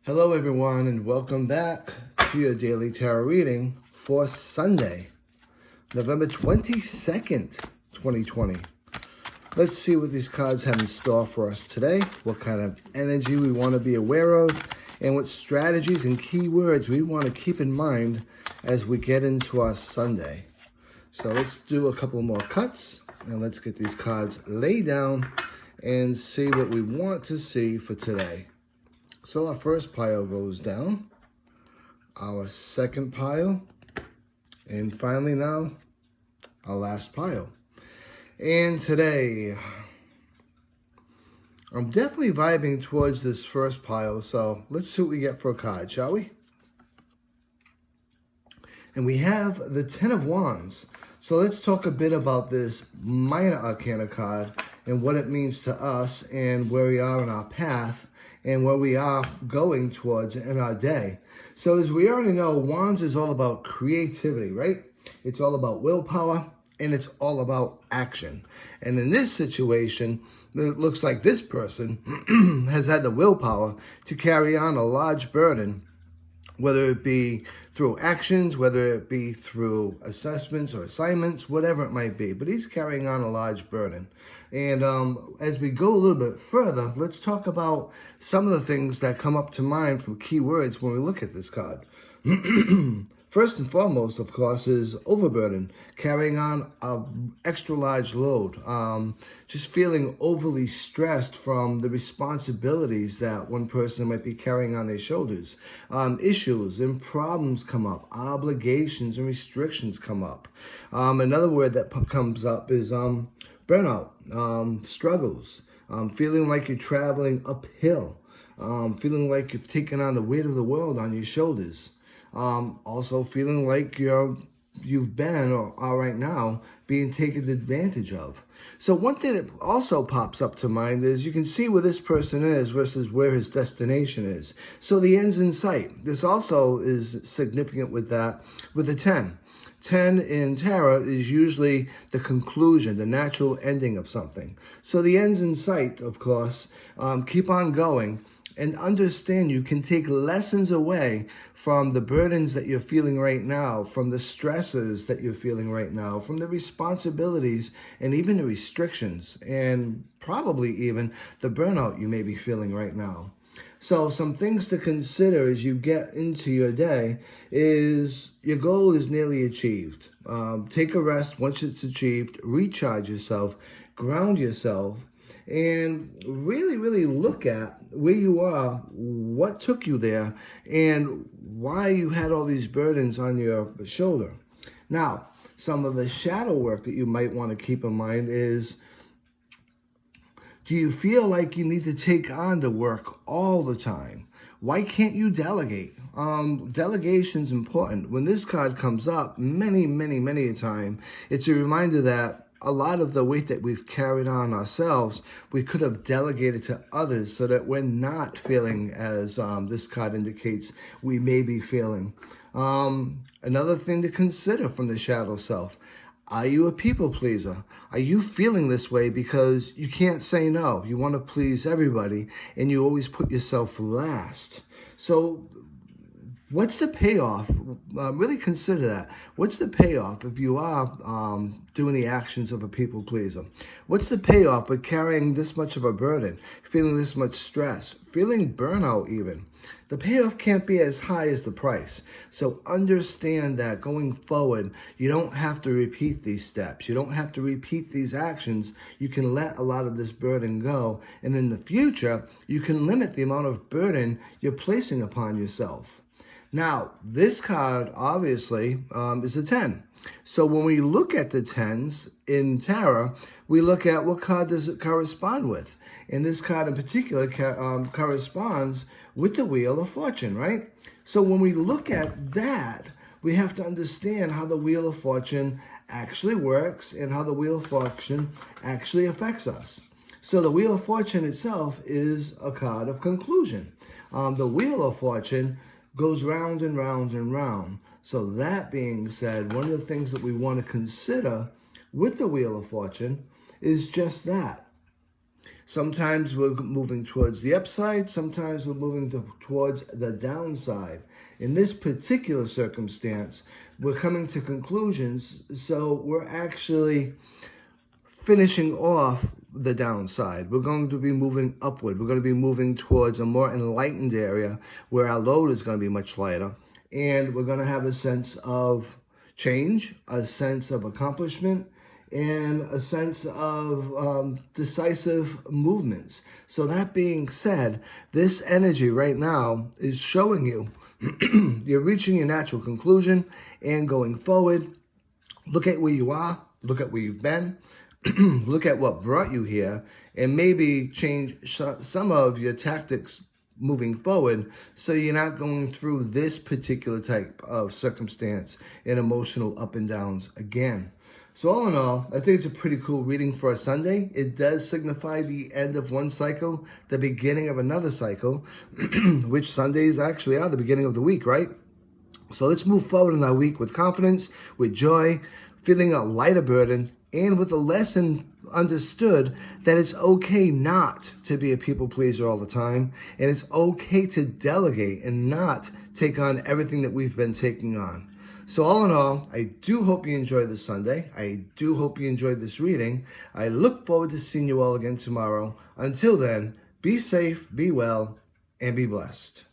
Hello everyone and welcome back to your daily tarot reading for Sunday, November 22nd, 2020. Let's see what these cards have in store for us today, what kind of energy we want to be aware of, and what strategies and keywords we want to keep in mind as we get into our Sunday. So let's do a couple more cuts and let's get these cards laid down and see what we want to see for today. So our first pile goes down, our second pile, and finally now, our last pile. And today, I'm definitely vibing towards this first pile, so let's see what we get for a card, shall we? And we have the Ten of Wands. So let's talk a bit about this Minor Arcana card and what it means to us and where we are on our path and where we are going towards in our day. So as we already know, Wands is all about creativity, right? It's all about willpower, and it's all about action. And in this situation, it looks like this person has had the willpower to carry on a large burden, whether it be through actions, whether it be through assessments or assignments, whatever it might be. But he's carrying on a large burden. And as we go a little bit further, let's talk about some of the things that come up to mind from keywords when we look at this card. First and foremost, of course, is overburden, carrying on an extra large load, just feeling overly stressed from the responsibilities that one person might be carrying on their shoulders. Issues and problems come up, obligations and restrictions come up. Another word that comes up is burnout, struggles, feeling like you're traveling uphill, feeling like you've taken on the weight of the world on your shoulders. Also feeling like you've been or are right now being taken advantage of. So one thing that also pops up to mind is you can see where this person is versus where his destination is. So the end's in sight. This also is significant with that, with the 10. 10 in tarot is usually the conclusion, the natural ending of something. So the end's in sight, of course. Keep on going. And understand you can take lessons away from the burdens that you're feeling right now, from the stresses that you're feeling right now, from the responsibilities and even the restrictions, and probably even the burnout you may be feeling right now. So some things to consider as you get into your day is your goal is nearly achieved. Take a rest once it's achieved, recharge yourself, ground yourself, and really look at where you are, what took you there, and why you had all these burdens on your shoulder. Now, some of the shadow work that you might want to keep in mind is, do you feel like you need to take on the work all the time? Why can't you delegate? Delegation's important. When this card comes up, many a time, it's a reminder that a lot of the weight that we've carried on ourselves, we could have delegated to others so that we're not feeling as this card indicates we may be feeling. Another thing to consider from the shadow self, are you a people pleaser? Are you feeling this way because you can't say no? You want to please everybody and you always put yourself last. So what's the payoff? Really consider that. What's the payoff if you are doing the actions of a people pleaser? What's the payoff with carrying this much of a burden, feeling this much stress, feeling burnout even? The payoff can't be as high as the price. So understand that going forward, you don't have to repeat these steps. You don't have to repeat these actions. You can let a lot of this burden go. And in the future, you can limit the amount of burden you're placing upon yourself. Now, this card, obviously, is a 10. So when we look at the 10s in tarot, we look at what card does it correspond with. And this card in particular corresponds with the Wheel of Fortune, right? So when we look at that, we have to understand how the Wheel of Fortune actually works and how the Wheel of Fortune actually affects us. So the Wheel of Fortune itself is a card of conclusion. The Wheel of Fortune goes round and round and round. So that being said, one of the things that we want to consider with the Wheel of Fortune is just that. Sometimes we're moving towards the upside, sometimes we're moving towards the downside. In this particular circumstance, we're coming to conclusions, so we're actually finishing off the downside. We're going to be moving upward. We're going to be moving towards a more enlightened area where our load is going to be much lighter. And we're going to have a sense of change, a sense of accomplishment, and a sense of decisive movements. So that being said, this energy right now is showing you you're reaching your natural conclusion and going forward. Look at where you are. Look at where you've been. Look at what brought you here, and maybe change some of your tactics moving forward so you're not going through this particular type of circumstance and emotional up and downs again. So all in all, I think it's a pretty cool reading for a Sunday. It does signify the end of one cycle, the beginning of another cycle, which Sundays actually are the beginning of the week, right? So let's move forward in our week with confidence, with joy, feeling a lighter burden, and with a lesson understood that it's okay not to be a people pleaser all the time, and it's okay to delegate and not take on everything that we've been taking on. So all in all, I do hope you enjoyed this Sunday. I do hope you enjoyed this reading. I look forward to seeing you all again tomorrow. Until then, be safe, be well, and be blessed.